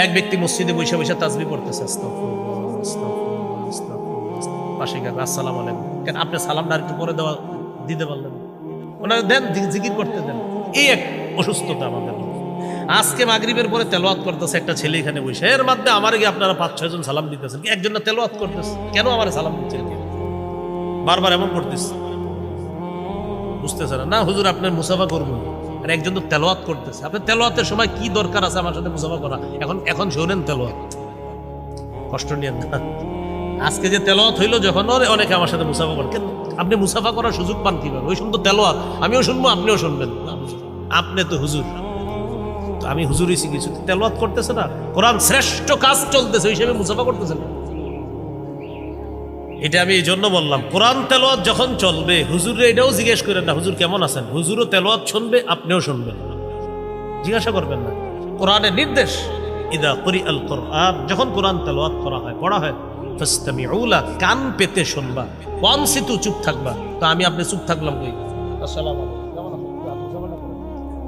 এক ব্যক্তি মসজিদে বসে বসে তাসবিহ পড়তেছে, আস্তাগফিরুল্লাহ, আস্তাগফিরুল্লাহ, আস্তাগফিরুল্লাহ, পাশে গেল আসসালামু আলাইকুম। কেন আপনি সালামটা একটু পরে দিতে পারলেন? ওনারা দেন, জিকির করতে দেন। এই এক অসুস্থতা আমাদের। আজকে মাগরিবের পরে তেলাওয়াত করতেছে একটা ছেলে এখানে বসে, এর মধ্যে আমার গিয়ে আপনারা 5-6 জন সালাম দিতেছেন, একজন না তেলাওয়াত করতেছে, কেন আমার সালাম দিচ্ছেন? বারবার এমন করতেছে, বুঝতেছে না হুজুর আপনার মুসাফা করবো, আর একজন তো তেলাওয়াত করতেছে। আপনার তেলাওয়াতের সময় কি দরকার আছে আমার সাথে মুসাফা করা? এখন শোনেন তেলাওয়াত, কষ্ট নিয়েন না। আজকে যে তেলাওয়াত হইলো যখন, অনেকে আমার সাথে মুসাফা করেন, কেন আপনি মুসাফা করার সুযোগ পান কিভাবে? ওই শুনতো তেলাওয়াত, আমিও শুনবো আপনিও শুনবেন। আপনি তো হুজুর, তো আমি হুজুরই শিখেছি, তেলাওয়াত করতেছে না, কোরআন শ্রেষ্ঠ কাজ চলতেছে, ওই হিসেবে মুসাফা করতেছে না। এটা আমি এই জন্য বললাম, কোরআন তেলাওয়াত যখন চলবে হুজুরে এটাও জিজ্ঞেস করেন না হুজুর কেমন আছেন, হুজুরও তেলাওয়াত শুনবে, আপনিও শুনবেন, জিজ্ঞাসা করবেন না। কোরআনের নির্দেশ, ইদা কুরিআল কুরআন, যখন কোরআন তেলাওয়াত করা হয়, পড়া হয়, ফাসতামিউ লাহু, কান পেতে শুনবা, ওয়ানসিতু, চুপ থাকবা। তো আমি আপনি চুপ থাকলাম কই? আসসালামু আলাইকুম, কেমন আছেন?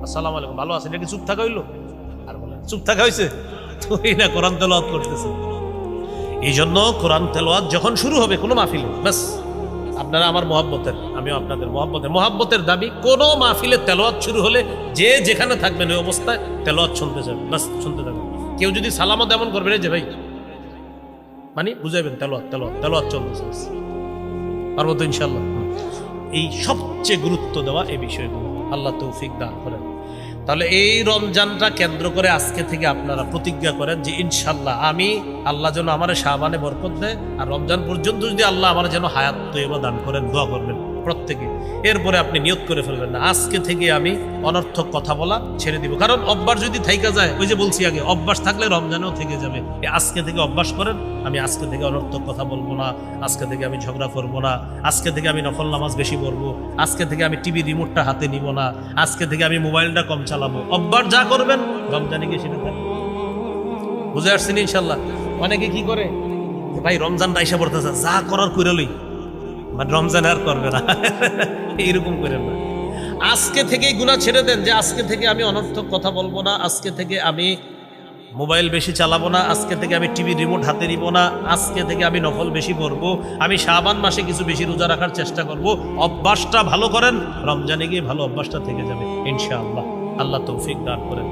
আসসালামু আলাইকুম, ভালো আছেন? এটা কি চুপ থাকা হইলো? আর বলেন চুপ থাকা হয়েছে? তো এই না কোরআন তেলাওয়াত করতেছে। এই জন্য কোরআন তেলাওয়াত যখন শুরু হবে কোনো মাহফিলে, বাস আপনারা আমার মহব্বতের, আমিও আপনাদের মহব্বতের দাবি, কোনো মাহফিলে তেলাওয়াত শুরু হলে যে যেখানে থাকবেন ওই অবস্থায় তেলাওয়াত শুনতে যাবেন, বাস শুনতে থাকবেন। কেউ যদি সালামও এমন করবেন যে ভাই মানে বুঝাইবেন তেলাওয়াত চলতেছে, পারবো তো ইনশাল্লাহ। এই সবচেয়ে গুরুত্ব দেওয়া এই বিষয়গুলো, আল্লাহ তৌফিক দান করেন। তাহলে এই রমজানটা কেন্দ্র করে আজকে থেকে আপনারা প্রতিজ্ঞা করেন যে ইনশাল্লাহ আমি, আল্লাহ যেন আমার শাবানে বরকত দেয়, আর রমজান পর্যন্ত যদি আল্লাহ আমার যেন হায়াত তৈবা দান করেন, দোয়া করবেন প্রত্যেকে। এরপরে আপনি নিয়ত করে ফেলবেন না আজকে থেকে আমি অনর্থক কথা বলা ছেড়ে দিব, কারণ অভ্যাস যদি থাইকা যায়, ওই যে বলছি আগে, অভ্যাস থাকলে রমজানেও থেকে যাবে। আজকে থেকে অভ্যাস করেন, আমি আজকে থেকে অনর্থক কথা বলবো না, আজকে থেকে আমি ঝগড়া করবো না, আজকে থেকে আমি নফল নামাজ বেশি পড়বো, আজকে থেকে আমি টিভি রিমোটটা হাতে নিব না, আজকে থেকে আমি মোবাইলটা কম চালাবো। অভ্যাস যা করবেন রমজানে গিয়ে সেটা থাকবে। বুঝে আসছেন ইনশাল্লাহ? অনেকে কি করে, ভাই রমজানটা আইসা পড়তেছে, যা করার কইরালই, মানে রমজান আর করবে না, এইরকম করেন না। আজকে থেকেই গুনাহ ছেড়ে দেন, যে আজকে থেকে আমি অনর্থক কথা বলবো না, আজকে থেকে আমি মোবাইল বেশি চালাবো না, আজকে থেকে আমি টিভি রিমোট হাতে নিব না, আজকে থেকে আমি নফল বেশি পড়বো, আমি শাবান মাসে কিছু বেশি রোজা রাখার চেষ্টা করব। অভ্যাসটা ভালো করেন, রমজানে গিয়ে ভালো অভ্যাসটা থেকে যাবে ইনশাআল্লাহ। আল্লাহ তৌফিক দান করেন।